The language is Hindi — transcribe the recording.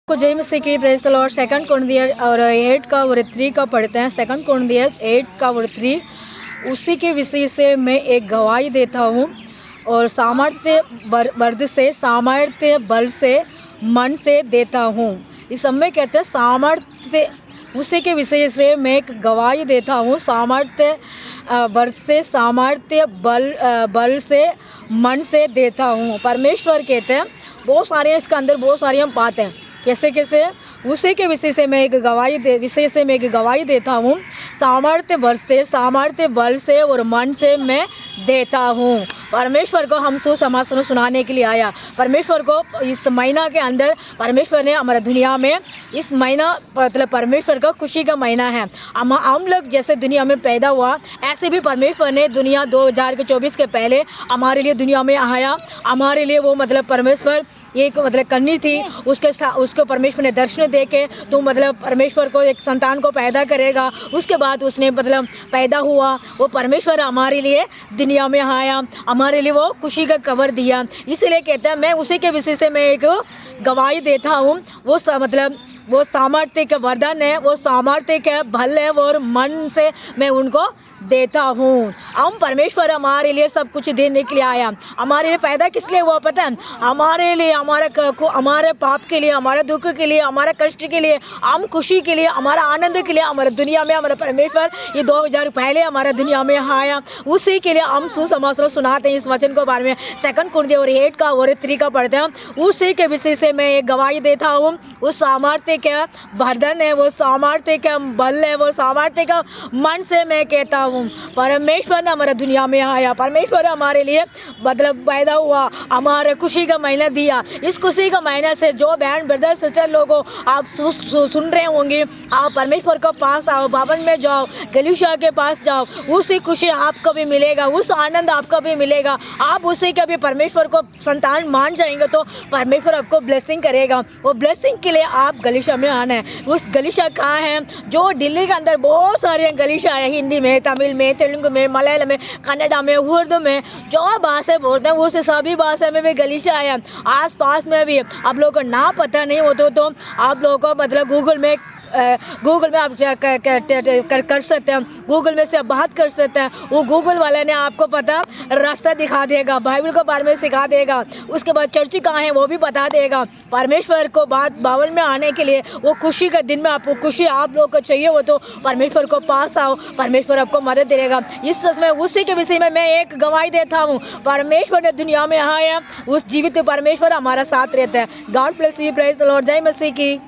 को जय मसीह की प्रेज द लॉर्ड। 2 कुरिन्थियर और 8 का और 3 का पढ़ते हैं। 2 कुरिन्थियर 8 का और 3 उसी के विषय से मैं एक गवाही देता हूँ और सामर्थ्य वर्ध से, सामर्थ्य बल से, मन से देता हूँ। इस समय कहते हैं सामर्थ्य, उसी के विषय से मैं एक गवाही देता हूँ, सामर्थ्य वर्ध से, सामर्थ्य बल से, मन से देता हूँ। परमेश्वर कहते हैं बहुत सारे, इसके अंदर बहुत सारी हम बातें हैं। कैसे कैसे उसी के विषय से मैं एक गवाही देता हूँ, सामर्थ्य वर्ध से, सामर्थ्य बल से और मन से मैं देता हूँ। परमेश्वर को हम सुसमाचार सुनाने के लिए आया। परमेश्वर को इस महीना के अंदर परमेश्वर ने हमारे दुनिया में, इस महीना मतलब परमेश्वर का खुशी का महीना है। हम लोग जैसे दुनिया में पैदा हुआ, ऐसे भी परमेश्वर ने दुनिया 2024 के पहले हमारे लिए दुनिया में आया। हमारे लिए वो मतलब परमेश्वर एक मतलब कन्या थी, उसको परमेश्वर ने दर्शन दे के तो मतलब परमेश्वर को एक संतान को पैदा करेगा। उसके बाद उसने मतलब पैदा हुआ, वो परमेश्वर हमारे लिए दुनिया में आया, हमारे लिए वो खुशी का खबर दिया। इसीलिए कहता है मैं उसी के विषय से मैं एक गवाही देता हूँ। वो मतलब वो सामर्थ्य का वरदान है, वो सामर्थ्य का बल है, वो मन से मैं उनको देता हूँ। हम परमेश्वर हमारे लिए सब कुछ देने के लिए आया। हमारे लिए पैदा किस लिए हुआ पता है? हमारे लिए, हमारे पाप के लिए, हमारे दुख के लिए, हमारे कष्ट के लिए, हम खुशी के लिए, हमारा आनंद के लिए हमारे दुनिया में हमारा परमेश्वर ये 2000 पहले हमारे दुनिया में आया। उसी के लिए हम सुसमाचार सुनाते हैं इस वचन को बारे में। 2 कुरिन्थियर और 8 का और 3 का पढ़ते हैं। उसी के विषय से मैं एक गवाही देता हूँ। उस सामर्थ्य का वरदान है, वो सामर्थ्य का बल है, वो सामर्थ्य का मन से मैं कहता हूँ परमेश्वर ने हमारे दुनिया में आया। परमेश्वर हमारे लिए मतलब पैदा हुआ, हमारे खुशी का महीना दिया। इस खुशी का महीना से जो बहन ब्रदर सिस्टर लोगों आप सुन रहे होंगे, आप परमेश्वर के पास आओ, भवन में जाओ, गलीशा के पास जाओ। उसी खुशी आपको भी मिलेगा, उस आनंद आपको भी मिलेगा। आप उसी के भी परमेश्वर को संतान मान जाएंगे तो परमेश्वर आपको ब्लेसिंग करेगा। वो ब्लेसिंग के लिए आप गलीशा में आना है। उस गलीशा कहाँ है? जो दिल्ली के अंदर बहुत सारे गलीशा है, हिंदी में, तमिल में, तेलुगु में, मलयालम में, कन्नड़ा में, उर्दू में, जो भाषा बोलते हैं उस सभी भाषा में भी गलीशा है। आस पास में भी आप लोगों को ना पता नहीं होता तो आप लोगों को मतलब गूगल में आप कर सकते हैं, गूगल में से आप बात कर सकते हैं। वो गूगल वाले ने आपको पता रास्ता दिखा देगा, बाइबल के बारे में सिखा देगा। उसके बाद चर्च कहाँ है वो भी बता देगा। परमेश्वर को बात भवन में आने के लिए, वो खुशी के दिन में आपको खुशी आप लोगों को चाहिए हो तो परमेश्वर को पास आओ, परमेश्वर आपको मदद देगा। इस में उसी के विषय में मैं एक गवाही देता हूँ। परमेश्वर ने दुनिया में आया, उस जीवित परमेश्वर हमारा साथ रहता है। God bless you, praise the Lord. जय मसीह की।